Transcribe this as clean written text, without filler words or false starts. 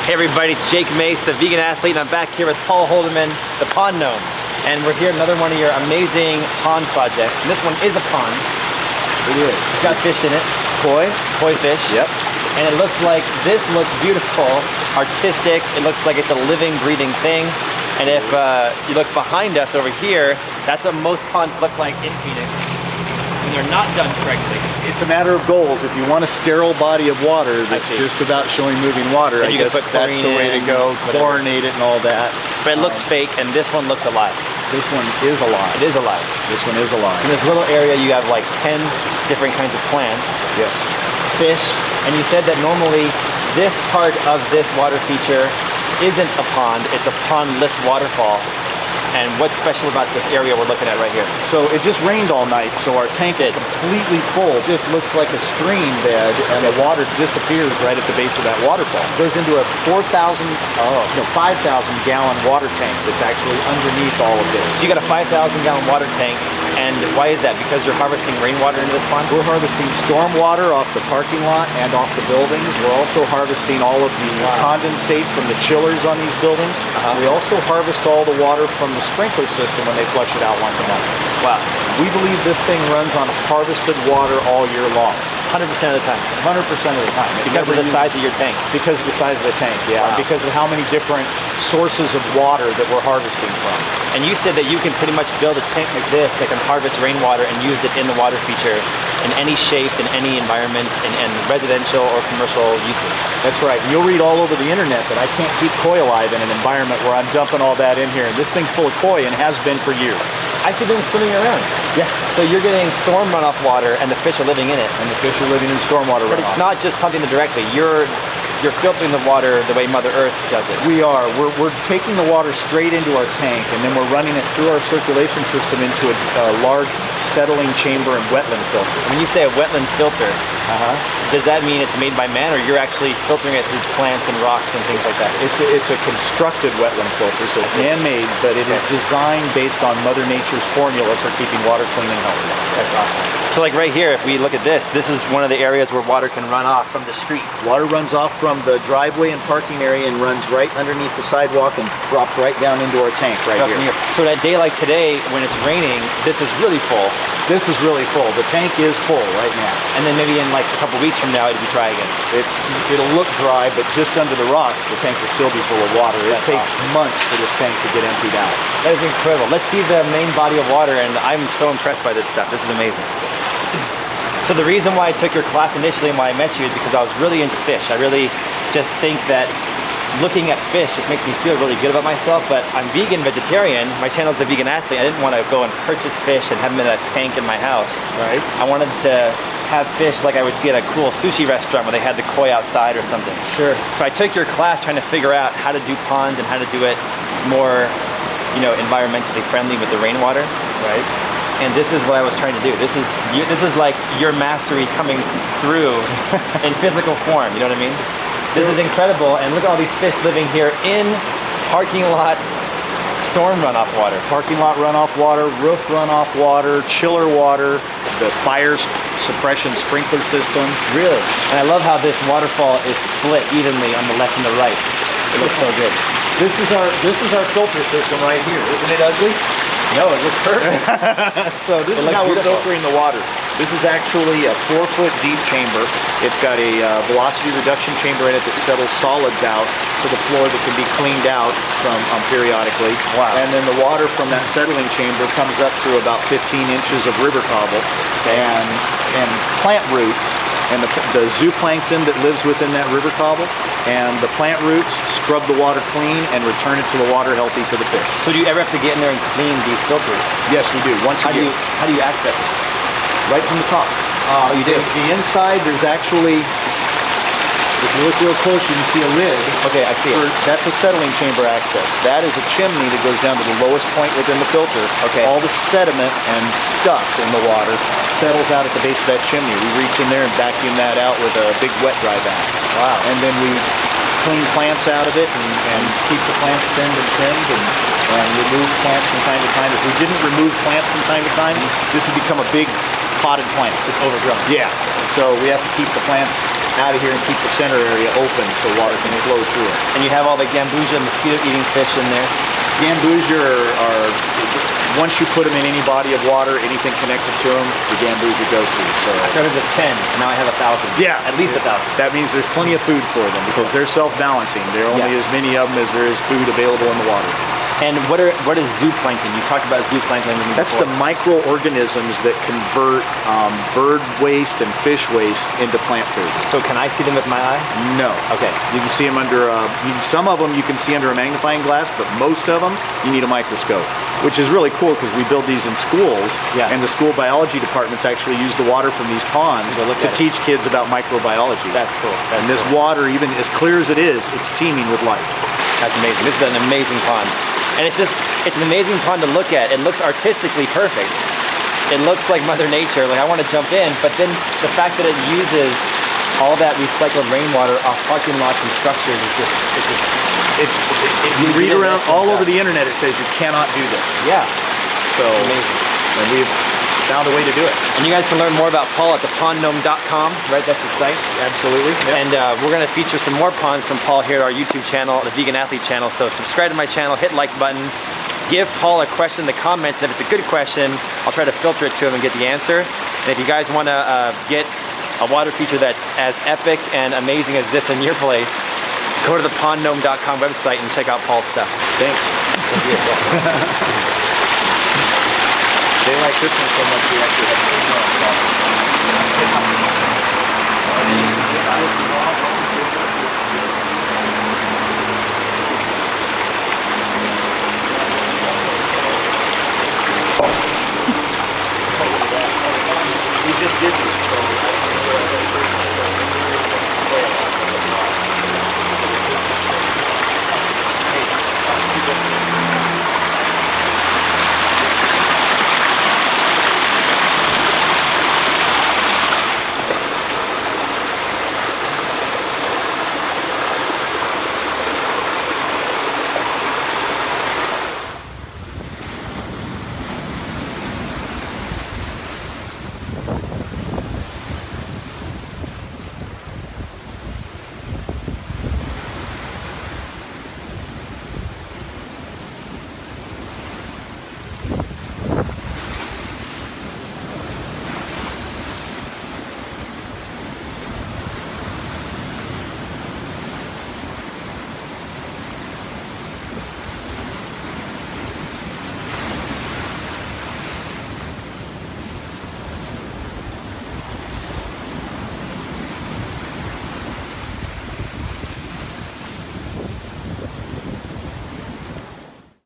Hey everybody, it's Jake Mace, the vegan athlete, and I'm back here with Paul Holderman, the pond gnome. And we're here at another one of your amazing pond projects. And this one is a pond. It is. It's got fish in it. Koi fish. Yep. And it looks like, this looks beautiful, artistic. It looks like it's a living, breathing thing. And if you look behind us over here, that's what most ponds look like in Phoenix when they're not done correctly. It's a matter of goals. If you want a sterile body of water that's just about showing moving water, I guess that's the way to go. Chlorinate it and all that. But it looks fake, and this one looks alive. This one is alive. It is alive. This one is alive. In this little area, you have like 10 different kinds of plants. Yes. Fish, and you said that normally this part of this water feature isn't a pond, it's a pondless waterfall. And what's special about this area we're looking at right here? So it just rained all night, so our tank is completely full. It just looks like a stream bed, and the water disappears right at the base of that waterfall. It goes into a 5,000 gallon water tank that's actually underneath all of this. So you got a 5,000 gallon water tank, and why is that? Because you're harvesting rainwater into this pond? We're harvesting storm water off the parking lot and off the buildings. We're also harvesting all of the condensate from the chillers on these buildings. We also harvest all the water from the sprinkler system when they flush it out once a month. Wow. We believe this thing runs on harvested water all year long. 100% of the time? 100% of the time. Because of the size of your tank? Because of the size of the tank, yeah. Wow. Because of how many different sources of water that we're harvesting from. And you said that you can pretty much build a tank like this that can harvest rainwater and use it in the water feature in any shape, in any environment, in residential or commercial uses. That's right. You'll read all over the internet that I can't keep koi alive in an environment where I'm dumping all that in here. This thing's full of koi and has been for years. I see them swimming around. Yeah. So you're getting storm runoff water and the fish are living in it. And the fish are living in stormwater runoff. But it's not just pumping it directly. You're filtering the water the way Mother Earth does it. We are. We're taking the water straight into our tank, and then we're running it through our circulation system into a large settling chamber and wetland filter. When you say a wetland filter, does that mean it's made by man, or you're actually filtering it through plants and rocks and things like that? It's a constructed wetland filter, so it's man-made, but it is designed based on Mother Nature's formula for keeping water clean and healthy. That's awesome. So like right here, if we look at this is one of the areas where water can run off from the street. Water runs off from the driveway and parking area and runs right underneath the sidewalk and drops right down into our tank right here. So that day like today, when it's raining, this is really full. This is really full. The tank is full right now. And then maybe in like a couple weeks from now, it'll be dry again. It'll look dry, but just under the rocks, the tank will still be full of water. It takes months for this tank to get emptied out. That is incredible. Let's see the main body of water, and I'm so impressed by this stuff. This is amazing. So the reason why I took your class initially and why I met you is because I was really into fish. I really just think that looking at fish just makes me feel really good about myself, but I'm vegan, vegetarian. My channel is The Vegan Athlete. I didn't want to go and purchase fish and have them in a tank in my house. Right. I wanted to have fish like I would see at a cool sushi restaurant where they had the koi outside or something. Sure. So I took your class trying to figure out how to do ponds and how to do it more, environmentally friendly with the rainwater. Right. And this is what I was trying to do. This is like your mastery coming through in physical form, you know what I mean? This is incredible, and look at all these fish living here in parking lot storm runoff water. Parking lot runoff water, roof runoff water, chiller water, the fire suppression sprinkler system. Really? And I love how this waterfall is split evenly on the left and the right. It looks so good. This is our filter system right here. Isn't it ugly? No, it looks perfect. So this is how we're filtering the water. This is actually a 4-foot deep chamber. It's got a velocity reduction chamber in it that settles solids out to the floor that can be cleaned out from periodically. Wow. And then the water from that settling chamber comes up through about 15 inches of river cobble and plant roots. And the zooplankton that lives within that river cobble and the plant roots scrub the water clean and return it to the water healthy for the fish. So do you ever have to get in there and clean these filters? Yes, we do. Once a year. How do you access it? Right from the top. Oh, you do? The inside, there's actually, if you look real close, you can see a lid. Okay, I see it. That's a settling chamber access. That is a chimney that goes down to the lowest point within the filter. Okay. All the sediment and stuff in the water settles out at the base of that chimney. We reach in there and vacuum that out with a big wet dry vac. Wow. And then we clean plants out of it and keep the plants thinned and trimmed and remove plants from time to time. If we didn't remove plants from time to time, this would become a big potted plant. It's overgrown. Yeah. So we have to keep the plants out of here and keep the center area open so water can flow through it. And you have all the gambusia mosquito-eating fish in there. Gambusia are once you put them in any body of water, anything connected to them, the gambusia go to. So I started with 10, and now I have 1,000. yeah, At least 1,000. that means there's plenty of food for them because they're self-balancing. There are only as many of them as there is food available in the water. And what is zooplankton? You talked about zooplankton with me That's before. the microorganisms that convert bird waste and fish waste into plant food. So can I see them with my eye? No. Okay. You can see them under, some of them you can see under a magnifying glass, but most of them you need a microscope, which is really cool because we build these in schools, and the school biology departments actually use the water from these ponds to teach kids about microbiology. That's cool. And this water, even as clear as it is, it's teeming with life. That's amazing. This is an amazing pond. And it's an amazing pond to look at. It looks artistically perfect. It looks like Mother Nature. Like I want to jump in, but then the fact that it uses all that recycled rainwater off parking lots and structures is you read around all over the internet, it says you cannot do this. Yeah. So, amazing. And we've found a way to do it. And you guys can learn more about Paul at thepondgnome.com, right? That's your site. Absolutely. Yep. And we're going to feature some more ponds from Paul here at our YouTube channel, the Vegan Athlete channel. So subscribe to my channel, hit like button, give Paul a question in the comments, and if it's a good question, I'll try to filter it to him and get the answer. And if you guys want to get a water feature that's as epic and amazing as this in your place, go to the thepondgnome.com website and check out Paul's stuff. Thanks. They like this one so much we actually have to